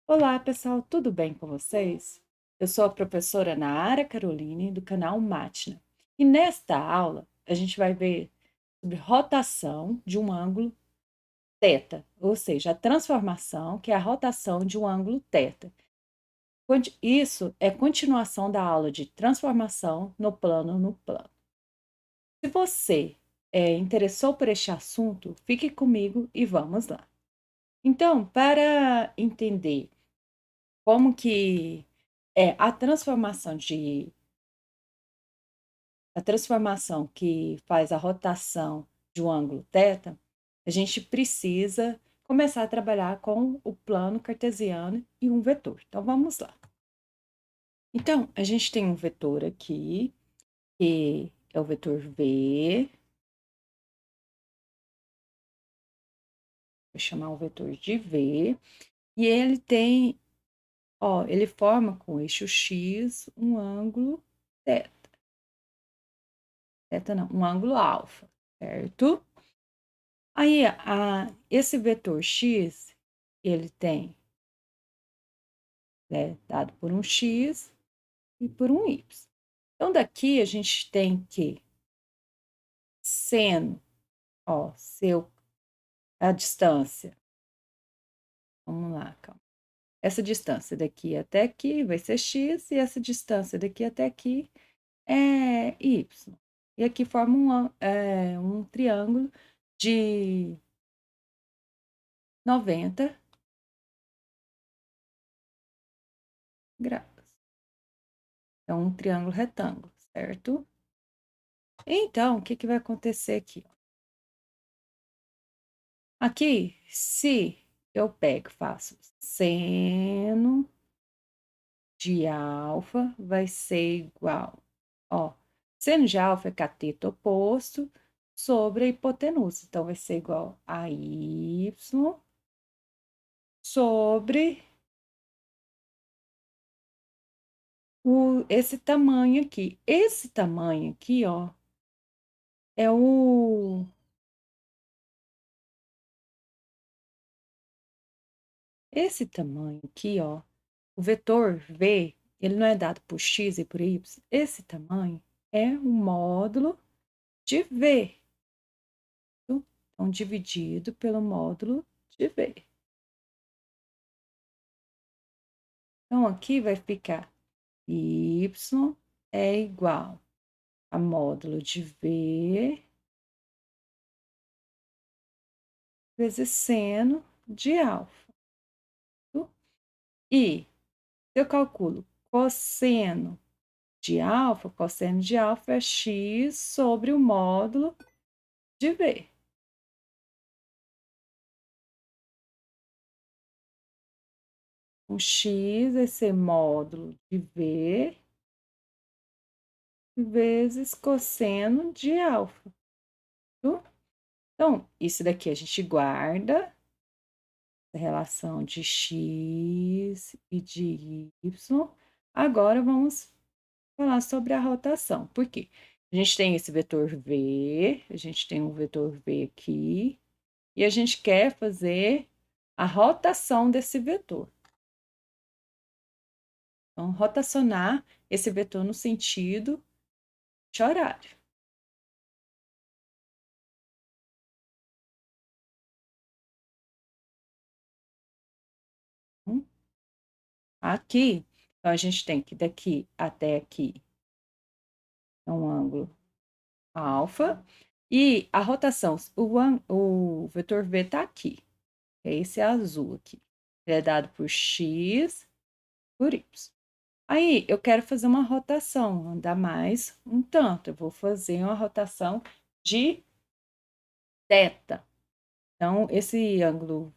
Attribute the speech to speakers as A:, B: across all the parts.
A: Olá, pessoal, tudo bem com vocês? Eu sou a professora Nara Caroline, do canal Mátina. E nesta aula, a gente vai ver sobre rotação de um ângulo θ, ou seja, a transformação, que é a rotação de um ângulo θ. Isso é continuação da aula de transformação no plano no plano. Se você interessou por este assunto, fique comigo e vamos lá. Então, para entender como que é a transformação que faz a rotação de um ângulo θ, a gente precisa começar a trabalhar com o plano cartesiano e um vetor. Então, vamos lá. Então, a gente tem um vetor aqui, que é o vetor V. Vou chamar o vetor de V. E ele tem, ó, ele forma com o eixo X um ângulo θ. Θ não, um ângulo alfa, certo? Aí, esse vetor x, ele tem, né, dado por um x e por um y. Então, daqui a gente tem que seno, ó, a distância. Vamos lá, calma. Essa distância daqui até aqui vai ser x, e essa distância daqui até aqui é y. E aqui forma um triângulo de 90 graus. É um triângulo retângulo, certo? Então, o que que vai acontecer aqui? Aqui, se eu pego, faço seno de alfa, vai ser igual, ó, seno de alfa é cateto oposto sobre a hipotenusa. Então, vai ser igual a y sobre esse tamanho aqui. Esse tamanho aqui, ó, é esse tamanho aqui, ó, o vetor V, ele não é dado por x e por y. Esse tamanho é um módulo de V. Então, dividido pelo módulo de V. Então, aqui vai ficar y é igual a módulo de V vezes seno de alfa. E se eu calculo cosseno de alfa é x sobre o módulo de V. O x vai ser módulo de V vezes cosseno de alfa. Então, isso daqui a gente guarda, a relação de x e de y. Agora, vamos falar sobre a rotação. Por quê? A gente tem esse vetor V, a gente tem um vetor V aqui, e a gente quer fazer a rotação desse vetor. Então, rotacionar esse vetor no sentido de horário. Aqui, então, a gente tem que daqui até aqui é um ângulo alfa, e a rotação, o vetor V está aqui, é esse azul aqui. Ele é dado por x por y. Aí, eu quero fazer uma rotação, andar mais um tanto. Eu vou fazer uma rotação de θ. Então, esse ângulo,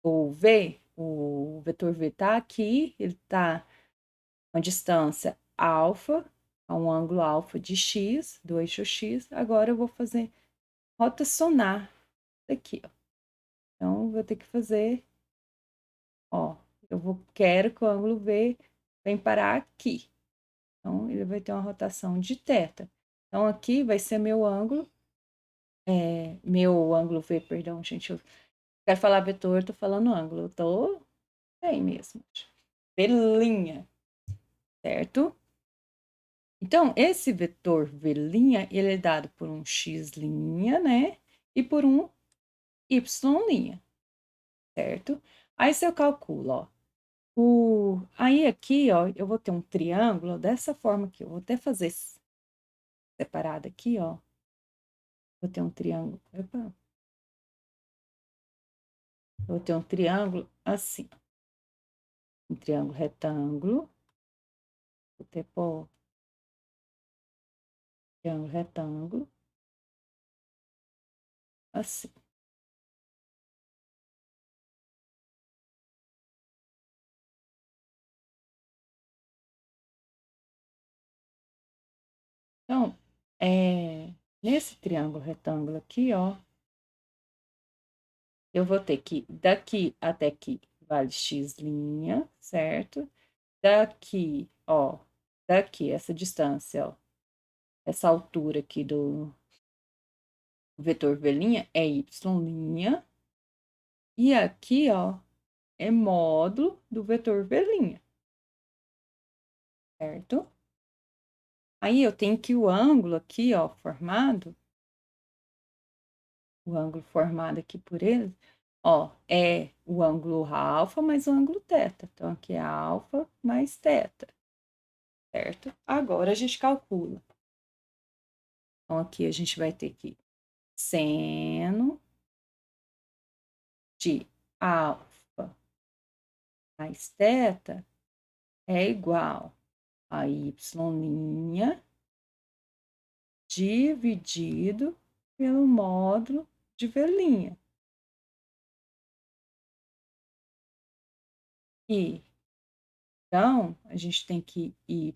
A: o vetor V está aqui, ele está uma distância alfa, a um ângulo alfa de x, do eixo x. Agora, eu vou fazer rotacionar aqui, ó. Então, vou ter que fazer, ó, quero que o ângulo V venha parar aqui. Então, ele vai ter uma rotação de θ. Então, aqui vai ser meu ângulo V, perdão, gente, eu quero falar vetor, tô falando ângulo, Tem mesmo. V', certo? Então, esse vetor V', ele é dado por um x', né? E por um y', certo? Aí, se eu calculo, ó, aí aqui, ó, eu vou ter um triângulo dessa forma aqui. Eu vou até fazer separado aqui, ó. Vou ter um triângulo. Opa, vou ter um triângulo assim, ó. Um triângulo retângulo. Vou ter, pô, triângulo retângulo. Assim. Então, nesse triângulo retângulo aqui, ó, eu vou ter que, daqui até aqui, vale x', certo? Daqui, ó, daqui, essa distância, ó, essa altura aqui do vetor V' é y', e aqui, ó, é módulo do vetor V', certo? Aí eu tenho que o ângulo aqui, ó, formado, o ângulo formado aqui por ele, ó, é o ângulo alfa mais o ângulo teta. Então, aqui é alfa mais teta, certo? Agora a gente calcula. Então, aqui a gente vai ter que seno de alfa mais teta é igual a y' dividido pelo módulo de V'. E, então, a gente tem que y'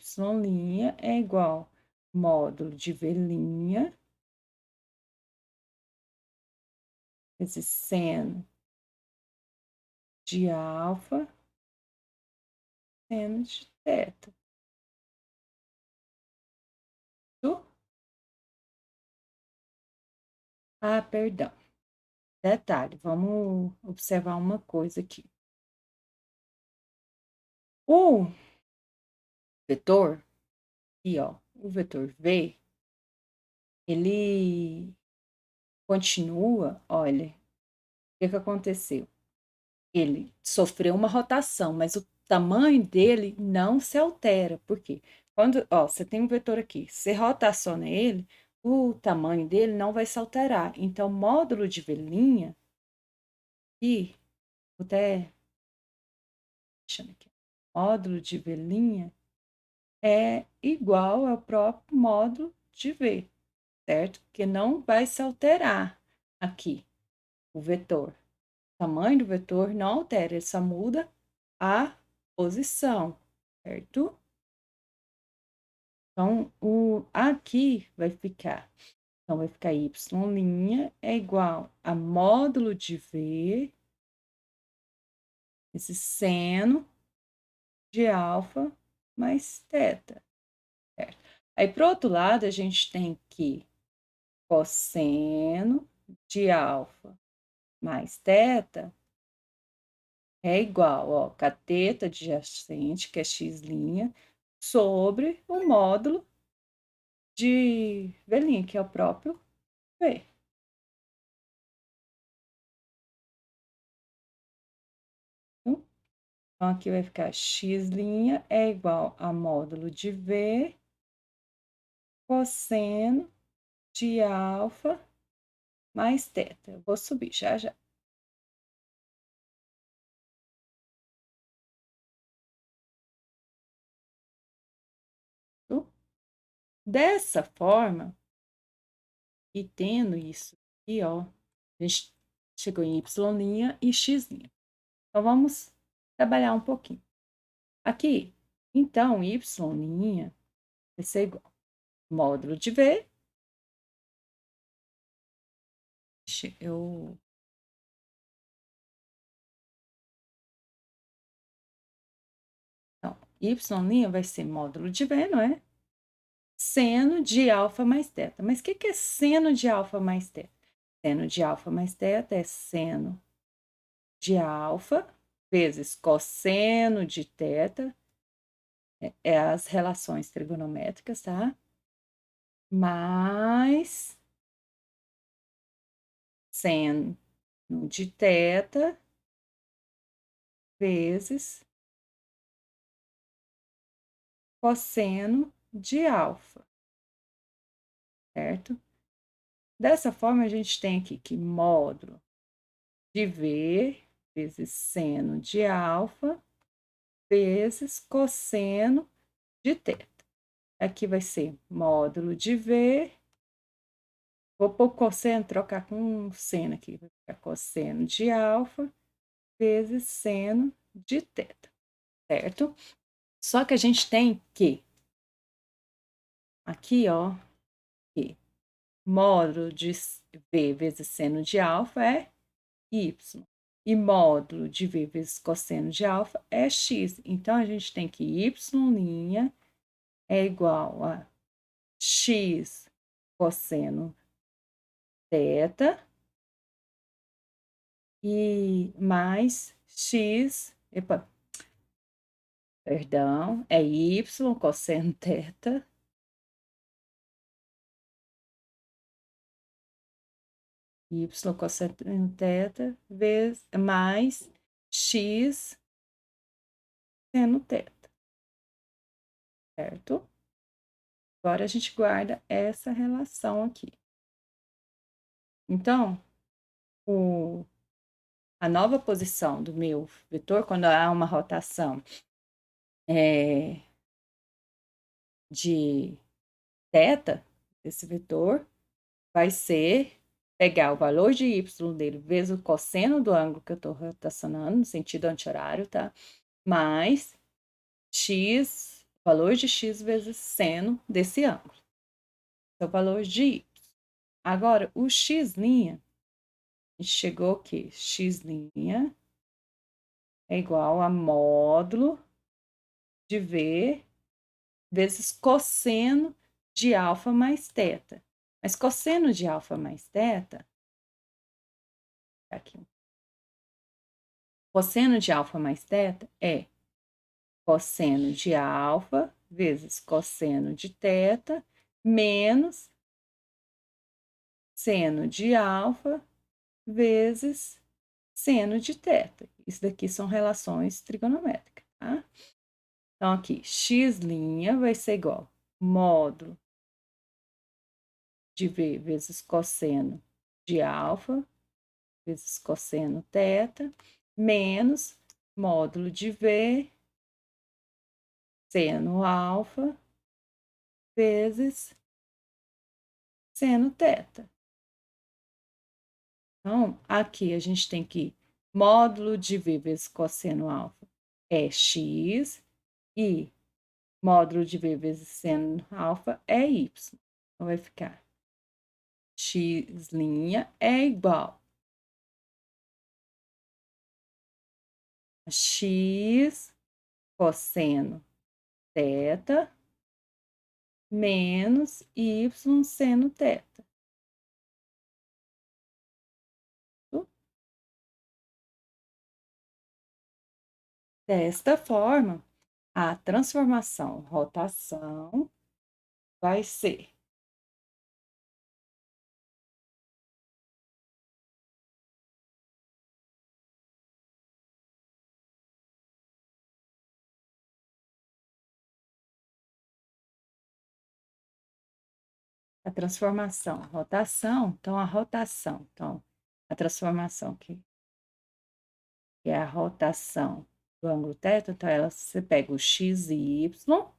A: é igual módulo de V', esse seno de alfa, seno de teta. Ah, perdão. Detalhe, vamos observar uma coisa aqui. O vetor, aqui, ó, o vetor V, ele continua, olha, o que aconteceu? Ele sofreu uma rotação, mas o tamanho dele não se altera. Por quê? Quando, ó, você tem um vetor aqui, você rotaciona ele, o tamanho dele não vai se alterar. Então, módulo de V', e vou até deixando aqui, módulo de V' é igual ao próprio módulo de V, certo? Porque não vai se alterar aqui o vetor. O tamanho do vetor não altera, ele só muda a posição, certo? Então, aqui vai ficar, então vai ficar y' é igual a módulo de V, esse seno de alfa mais teta, certo? Aí, para o outro lado, a gente tem que cosseno de alfa mais teta é igual, ó, cateto adjacente, que é x', sobre o módulo de V', que é o próprio V. Então, aqui vai ficar x' é igual a módulo de V cosseno de alfa mais teta. Eu vou subir já já. Então, dessa forma, e tendo isso aqui, ó, a gente chegou em y' e x'. Então, vamos trabalhar um pouquinho. Aqui, então, y' vai ser igual módulo de V. Eu Então, y' vai ser módulo de V, não é? Seno de alfa mais teta. Mas o que é seno de alfa mais teta? Seno de alfa mais teta é seno de alfa vezes cosseno de θ, é as relações trigonométricas, tá? Mais seno de θ vezes cosseno de alfa, certo? Dessa forma, a gente tem aqui que módulo de V vezes seno de alfa vezes cosseno de θ. Aqui vai ser módulo de V. Vou pôr cosseno, trocar com seno aqui. Vai ficar cosseno de alfa vezes seno de θ, certo? Só que a gente tem que, aqui, ó, que módulo de V vezes seno de alfa é y. E módulo de V vezes cosseno de alfa é x. Então, a gente tem que y' é igual a x cosseno θ e mais x, epa, perdão, é y cosseno θ y cosseno θ vezes mais x seno θ, certo? Agora a gente guarda essa relação aqui. Então, a nova posição do meu vetor, quando há uma rotação de θ, esse vetor, vai ser pegar o valor de y dele vezes o cosseno do ângulo que eu estou rotacionando, no sentido anti-horário, tá? Mais x, valor de x vezes seno desse ângulo. É o valor de y. Agora, o x', a gente chegou aqui, x' é igual a módulo de V vezes cosseno de alfa mais θ. Mas cosseno de alfa mais θ, aqui, cosseno de alfa mais θ é cosseno de alfa vezes cosseno de θ menos seno de alfa vezes seno de θ. Isso daqui são relações trigonométricas, tá? Então, aqui, x' vai ser igual a módulo de V vezes cosseno de alfa vezes cosseno θ menos módulo de V seno alfa vezes seno θ. Então, aqui a gente tem que módulo de V vezes cosseno alfa é x e módulo de V vezes seno alfa é y. Então, vai ficar x' é igual a x cosseno θ menos y seno θ. Desta forma, a transformação rotação vai ser a transformação rotação, então a rotação, então a transformação que é a rotação do ângulo θ, então ela, você pega o x e y, então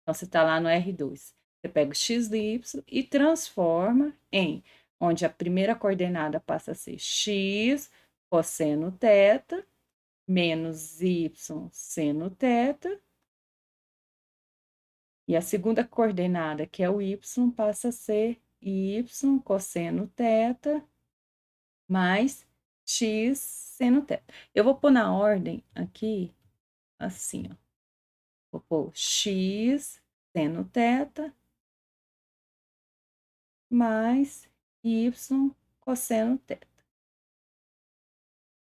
A: você está lá no R2, você pega o x e y e transforma em, onde a primeira coordenada passa a ser x cosseno θ menos y seno θ, e a segunda coordenada, que é o y, passa a ser y cosseno θ mais x seno θ. Eu vou pôr na ordem aqui, assim, ó. Vou pôr x seno θ mais y cosseno θ.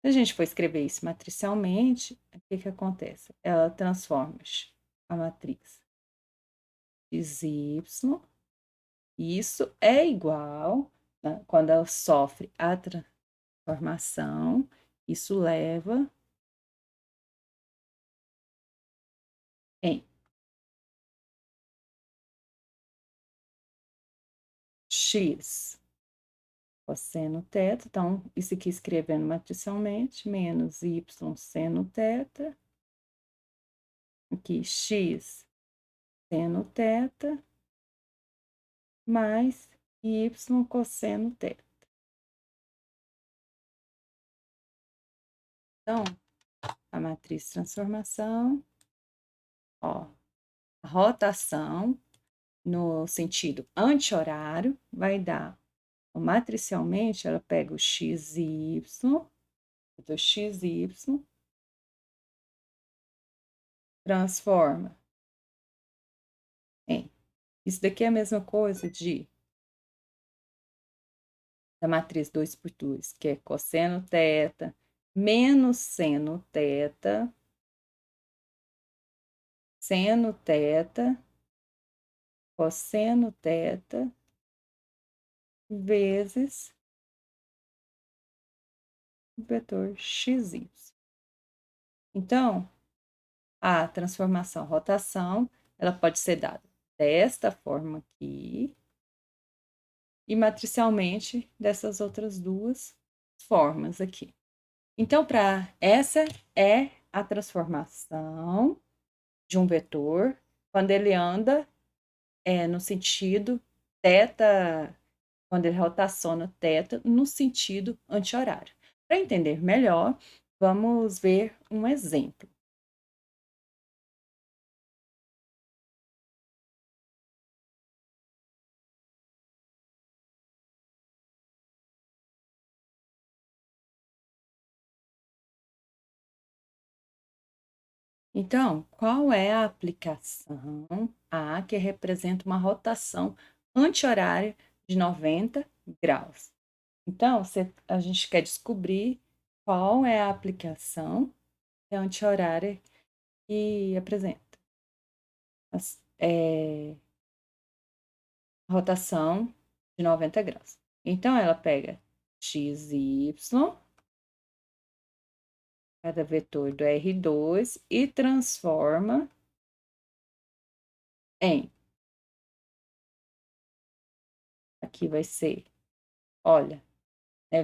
A: Se a gente for escrever isso matricialmente, o que que acontece? Ela transforma a matriz XY, isso é igual, né, quando ela sofre a transformação, isso leva em x cosseno θ, então, isso aqui escrevendo matricialmente, menos y seno θ, aqui x seno θ, mais y cosseno θ. Então, a matriz transformação, ó, a rotação no sentido anti-horário vai dar, matricialmente, ela pega o xy, do xy, transforma em. Isso daqui é a mesma coisa da matriz 2 por 2, que é cosseno θ menos seno θ, seno θ, cosseno θ, vezes o vetor xy. Então, a transformação rotação, ela pode ser dada desta forma aqui, e matricialmente dessas outras duas formas aqui. Então, para essa é a transformação de um vetor quando ele anda no sentido θ, quando ele rotaciona θ no sentido anti-horário. Para entender melhor, vamos ver um exemplo. Então, qual é a aplicação A que representa uma rotação anti-horária de 90 graus? Então, a gente quer descobrir qual é a aplicação anti-horária que apresenta rotação de 90 graus. Então, ela pega XY, cada vetor do R2, e transforma em. Aqui vai ser, olha,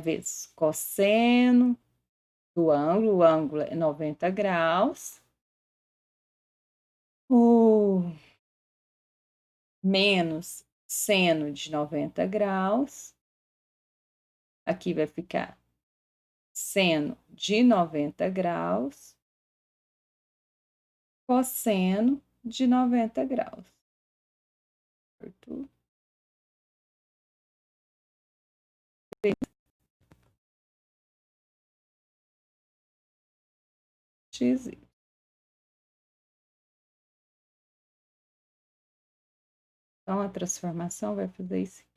A: vezes cosseno do ângulo, o ângulo é 90 graus, o menos seno de 90 graus, aqui vai ficar seno de 90 graus, cosseno de 90 graus. Certo? X. Então, a transformação vai fazer isso aqui.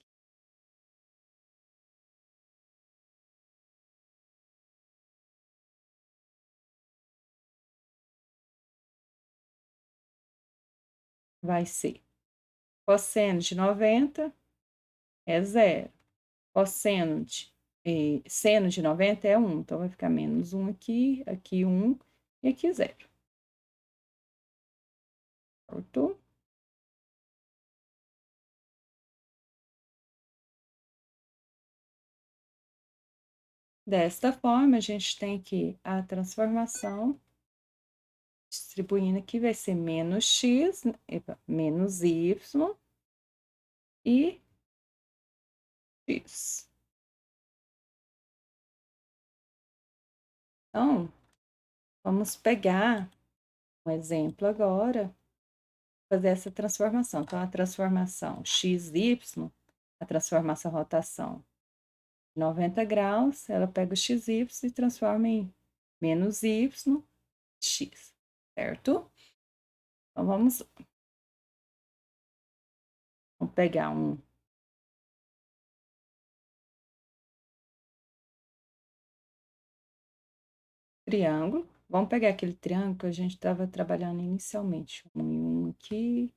A: Vai ser cosseno de 90 é 0. Cosseno de seno de 90 é 1. Então, vai ficar menos 1 aqui, aqui 1 e aqui 0. Certo? Desta forma, a gente tem que a transformação distribuindo aqui vai ser menos x, menos y e x. Então, vamos pegar um exemplo agora, fazer essa transformação. Então, a transformação XY, a transformação rotação 90 graus, ela pega o XY e transforma em menos Y, X, certo? Então, vamos pegar um triângulo. Vamos pegar aquele triângulo que a gente estava trabalhando inicialmente. Um e um aqui.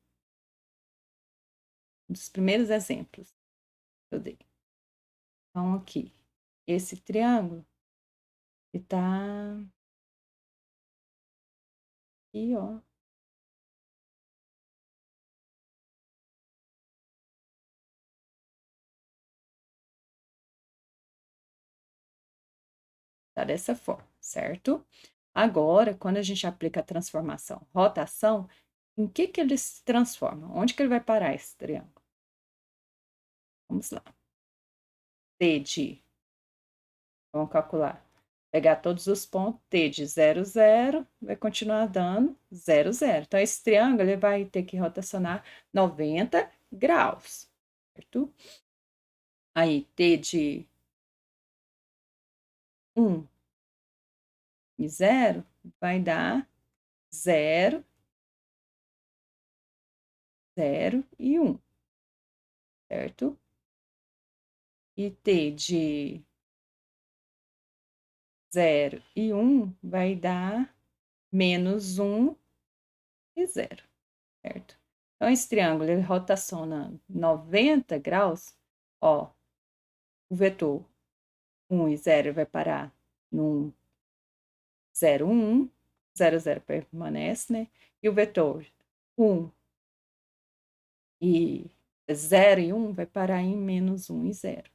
A: Um dos primeiros exemplos que eu dei. Então, aqui, esse triângulo, ele tá aqui, ó. Tá dessa forma, certo? Agora, quando a gente aplica a transformação rotação, em que ele se transforma? Onde que ele vai parar esse triângulo? Vamos lá. T de, vamos calcular. Pegar todos os pontos, T de 0, 0, vai continuar dando 0, 0. Então, esse triângulo ele vai ter que rotacionar 90 graus, certo? Aí, T de 1 e 0 vai dar 0, 0 e 1, certo? E T de 0 e 1 vai dar menos 1 e 0, certo? Então, esse triângulo ele rotaciona 90 graus, ó, o vetor 1 e 0 vai parar no 0, 1, 0, 0 permanece, né? E o vetor 1 e 0 e 1 vai parar em menos 1 e 0.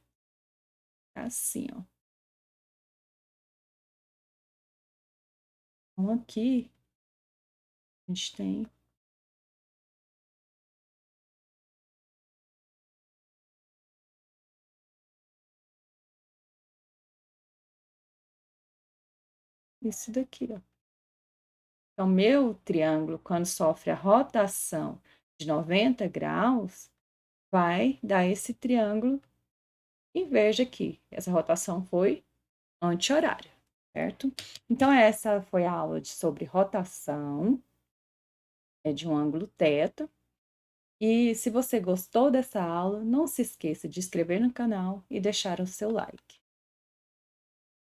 A: Assim, ó. Então, aqui a gente tem isso daqui, ó. Então, meu triângulo, quando sofre a rotação de 90 graus, vai dar esse triângulo em verde aqui. Essa rotação foi anti-horária, certo? Então, essa foi a aula sobre rotação de um ângulo θ. E se você gostou dessa aula, não se esqueça de inscrever no canal e deixar o seu like.